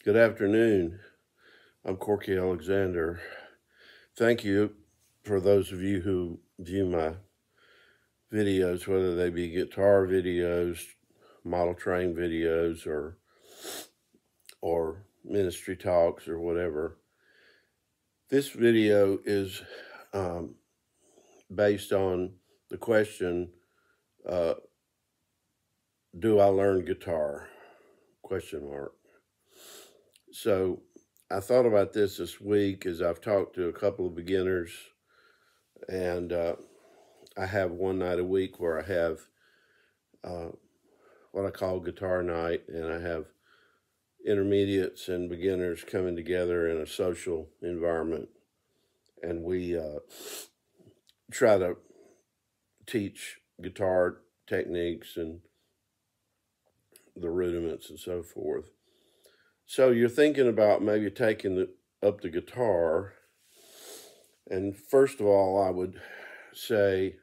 Good afternoon. I'm Corky Alexander. Thank you for those of you who view my videos, whether they be guitar videos, model train videos, or ministry talks or whatever. This video is based on the question, uh, do I learn guitar? Question mark. So I thought about this week as I've talked to a couple of beginners, and I have one night a week where I have uh, what I call guitar night, and I have intermediates and beginners coming together in a social environment, and we try to teach guitar techniques and the rudiments and so forth. So you're thinking about maybe taking up the guitar, and first of all, I would say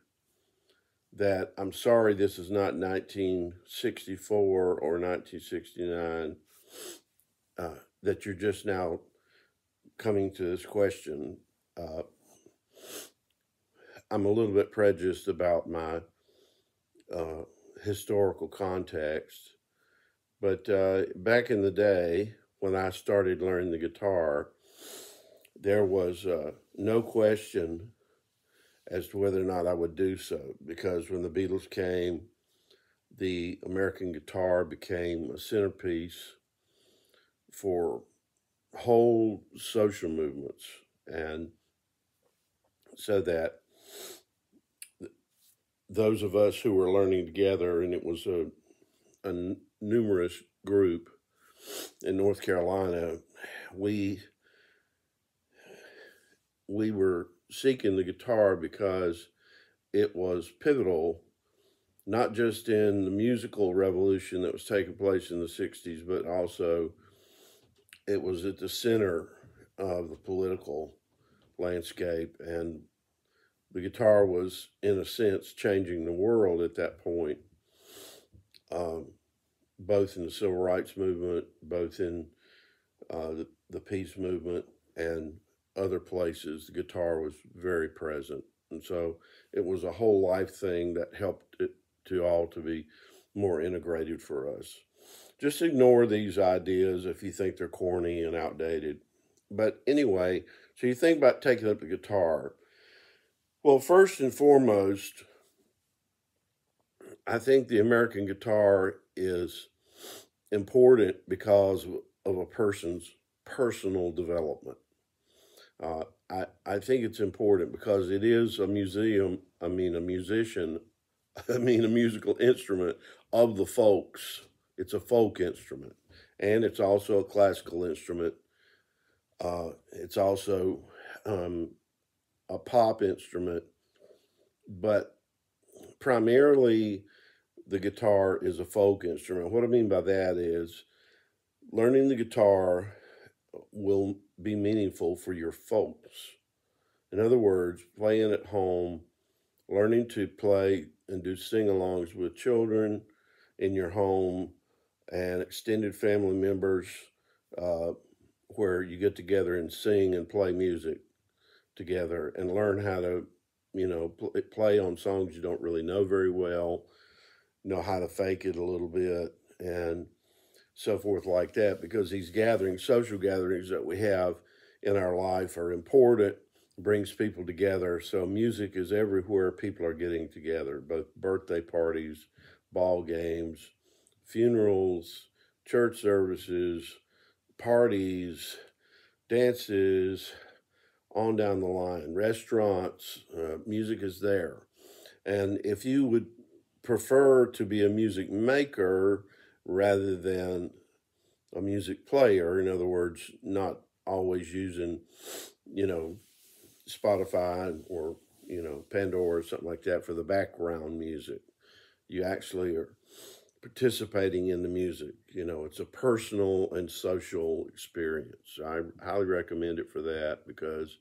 that I'm sorry this is not 1964 or 1969, that you're just now coming to this question. I'm a little bit prejudiced about my historical context, but back in the day when I started learning the guitar, there was no question as to whether or not I would do so, because when the Beatles came, the American guitar became a centerpiece for whole social movements. And so that those of us who were learning together, and it was a numerous group in North Carolina, we were seeking the guitar because it was pivotal, not just in the musical revolution that was taking place in the 60s, but also it was at the center of the political landscape. And the guitar was, in a sense, changing the world at that point, both in the civil rights movement, both in the peace movement, and other places. The guitar was very present. And so it was a whole life thing that helped it to be more integrated for us. Just ignore these ideas if you think they're corny and outdated. But anyway, so you think about taking up the guitar. Well, first and foremost, I think the American guitar is important because of a person's personal development. I think it's important because it is a museum, a musician, a musical instrument of the folks. It's a folk instrument, and it's also a classical instrument. It's also a pop instrument, but primarily the guitar is a folk instrument. What I mean by that is learning the guitar will be meaningful for your folks. In other words, playing at home, learning to play and do sing-alongs with children in your home and extended family members, where you get together and sing and play music together and learn how to, play on songs you don't really know very well, know how to fake it a little bit, and so forth like that, because these gatherings, social gatherings that we have in our life are important, brings people together. So music is everywhere people are getting together, both birthday parties, ball games, funerals, church services, parties, dances, on down the line, restaurants, music is there. And if you would prefer to be a music maker rather than a music player, in other words, not always using, Spotify or, Pandora or something like that for the background music, you actually are participating in the music. It's a personal and social experience. I highly recommend it for that, because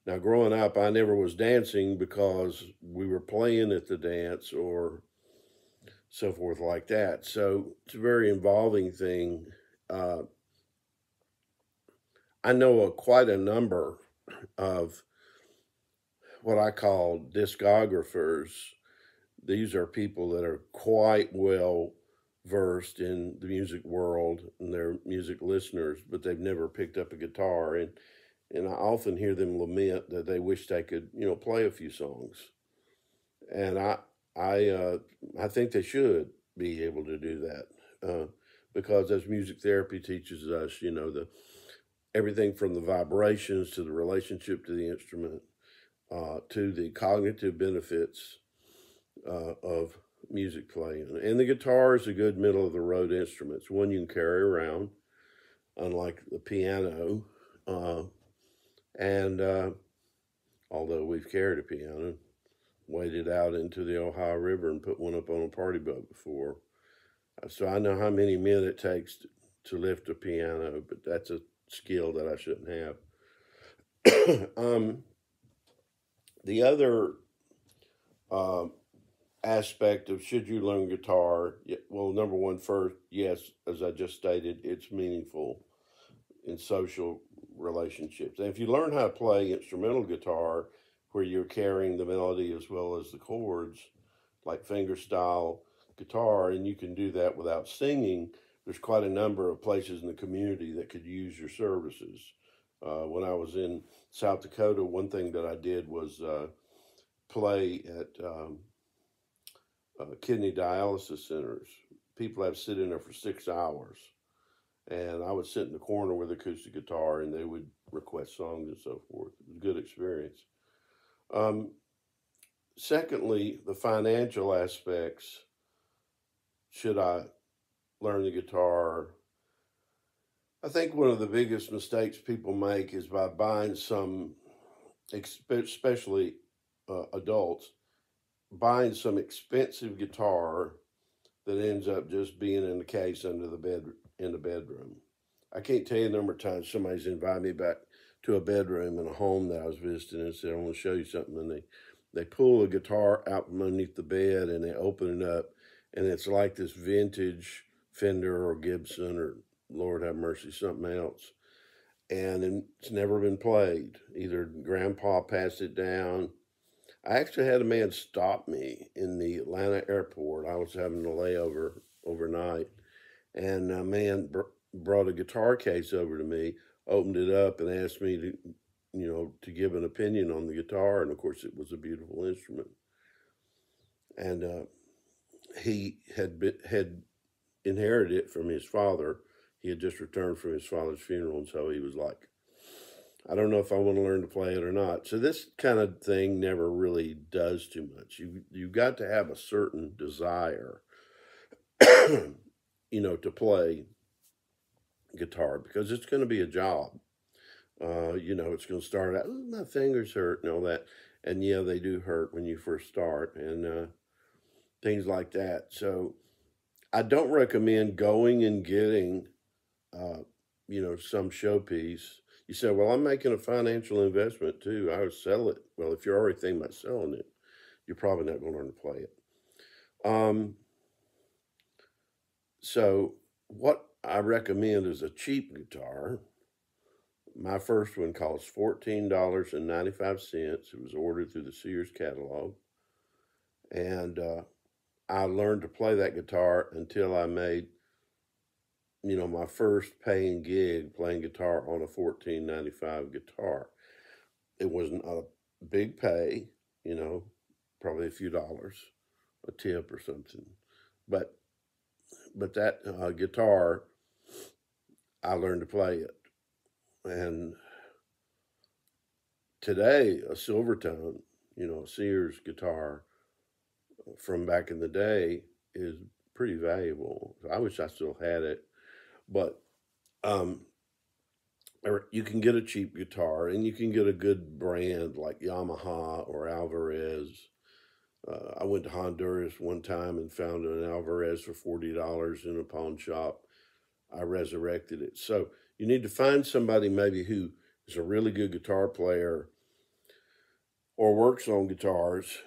now growing up, I never was dancing because we were playing at the dance or so forth like that. So it's a very involving thing. I know quite a number of what I call discographers. These are people that are quite well versed in the music world and they're music listeners, but they've never picked up a guitar. And I often hear them lament that they wish they could, play a few songs. And I think they should be able to do that because as music therapy teaches us, the everything from the vibrations to the relationship to the instrument to the cognitive benefits of music playing. And the guitar is a good middle of the road instrument. It's one you can carry around, unlike the piano. And although we've carried a piano, waded out into the Ohio River and put one up on a party boat before. So I know how many men it takes to lift a piano, but that's a skill that I shouldn't have. The other aspect of should you learn guitar, well, number one, first, yes, as I just stated, it's meaningful in social relationships. And if you learn how to play instrumental guitar, where you're carrying the melody as well as the chords, like fingerstyle guitar, and you can do that without singing, there's quite a number of places in the community that could use your services. When I was in South Dakota, one thing that I did was play at kidney dialysis centers. People have to sit in there for 6 hours. And I would sit in the corner with acoustic guitar and they would request songs and so forth. It was a good experience. Secondly, the financial aspects. Should I learn the guitar? I think one of the biggest mistakes people make is by buying some, especially adults, buying some expensive guitar that ends up just being in the case under the bed in the bedroom. I can't tell you the number of times somebody's invited me back to a bedroom in a home that I was visiting and said, I want to show you something. And they pull a guitar out from underneath the bed and they open it up. And it's like this vintage Fender or Gibson or, Lord have mercy, something else. And it's never been played. Either grandpa passed it down. I actually had a man stop me in the Atlanta airport. I was having a layover overnight. And a man brought a guitar case over to me, opened it up, and asked me to give an opinion on the guitar. And of course, it was a beautiful instrument. And he had inherited it from his father. He had just returned from his father's funeral, and so he was like, I don't know if I want to learn to play it or not. So this kind of thing never really does too much. You've got to have a certain desire, to play guitar because it's going to be a job. It's going to start out, my fingers hurt and all that. And yeah, they do hurt when you first start and things like that. So I don't recommend going and getting, some showpiece. You say, well, I'm making a financial investment too. I would sell it. Well, if you're already thinking about selling it, you're probably not going to learn to play it. So what I recommend is a cheap guitar. My first one cost $14.95. It was ordered through the Sears catalog. And I learned to play that guitar until I made, my first paying gig playing guitar on a $14.95 guitar. It wasn't a big pay, probably a few dollars, a tip or something. But that guitar, I learned to play it. And today, a Silvertone, a Sears guitar from back in the day is pretty valuable. I wish I still had it. But you can get a cheap guitar and you can get a good brand like Yamaha or Alvarez. I went to Honduras one time and found an Alvarez for $40 in a pawn shop. I resurrected it. So you need to find somebody maybe who is a really good guitar player or works on guitars.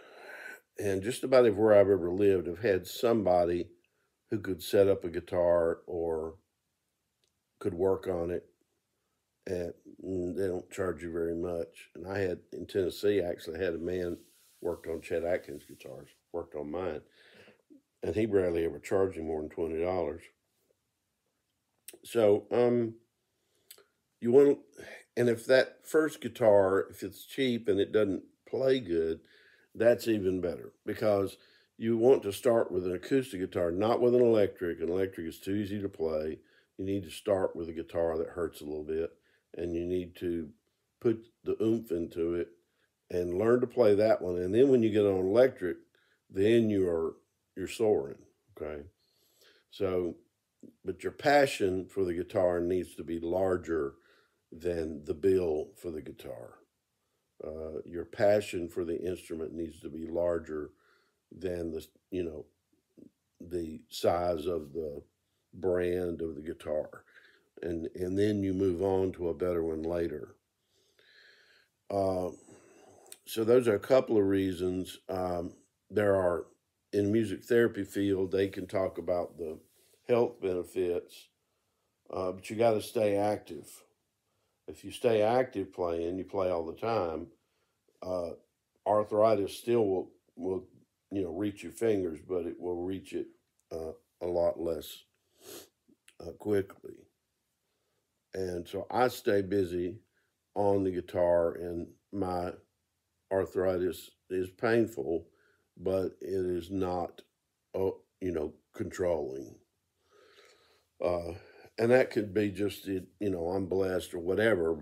And just about everywhere I've ever lived, I've had somebody who could set up a guitar or could work on it and They don't charge you very much. And I had in Tennessee, I actually had a man worked on Chet Atkins guitars, worked on mine, and he rarely ever charged me more than $20. So you want, and if that first guitar, if it's cheap and it doesn't play good, that's even better, because you want to start with an acoustic guitar, not with an electric. An electric is too easy to play. You need to start with a guitar that hurts a little bit, and you need to put the oomph into it and learn to play that one. And then when you get on electric, then you're soaring. Okay. So, but your passion for the guitar needs to be larger than the bill for the guitar. Your passion for the instrument needs to be larger than the size of the brand of the guitar, and then you move on to a better one later. So those are a couple of reasons. There are, in the music therapy field, they can talk about the health benefits, but you got to stay active. If you stay active playing, you play all the time, arthritis still will reach your fingers, but it will reach it a lot less quickly. And so I stay busy on the guitar, and my arthritis is painful, but it is not, controlling. And that could be just, I'm blessed or whatever,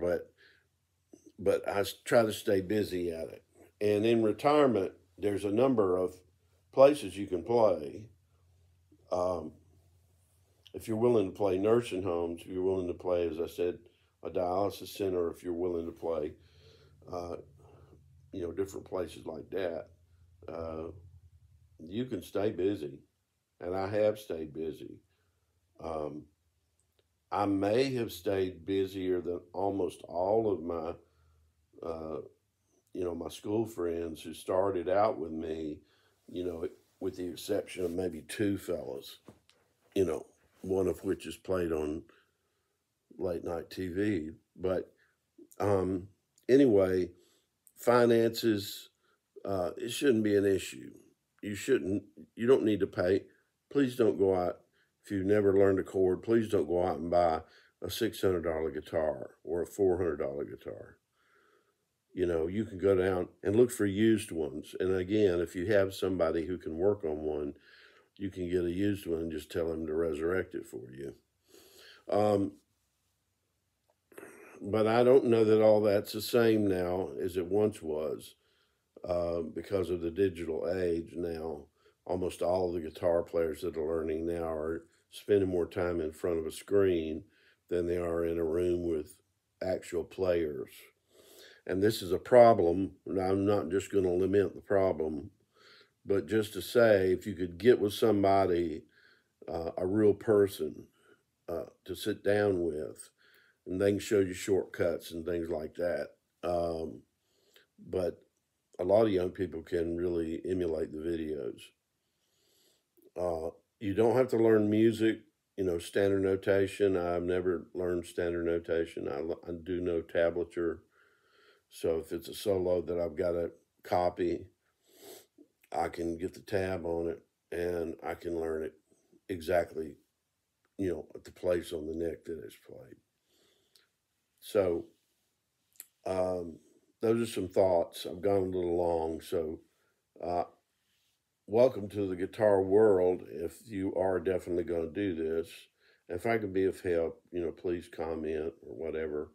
but I try to stay busy at it. And in retirement, there's a number of places you can play. If you're willing to play nursing homes, if you're willing to play, as I said, a dialysis center, if you're willing to play, different places like that, you can stay busy. And I have stayed busy. I may have stayed busier than almost all of my, my school friends who started out with me, with the exception of maybe two fellas, one of which is played on late night TV. But anyway, finances, it shouldn't be an issue. You don't need to pay. Please don't go out, if you've never learned a chord, please don't go out and buy a $600 guitar or a $400 guitar. You can go down and look for used ones. And again, if you have somebody who can work on one, you can get a used one and just tell them to resurrect it for you. But I don't know that all that's the same now as it once was, because of the digital age now. Almost all of the guitar players that are learning now are spending more time in front of a screen than they are in a room with actual players. And this is a problem, and I'm not just going to lament the problem, but just to say, if you could get with somebody, a real person, to sit down with, and they can show you shortcuts and things like that. But a lot of young people can really emulate the videos. You don't have to learn music, standard notation. I've never learned standard notation. I do know tablature. So if it's a solo that I've got to copy, I can get the tab on it and I can learn it exactly, at the place on the neck that it's played. So those are some thoughts. I've gone a little long. So welcome to the guitar world if you are definitely going to do this. If I can be of help, please comment or whatever.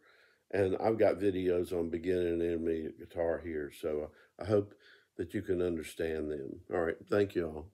And I've got videos on beginning and intermediate guitar here, so I hope that you can understand them. All right, thank you all.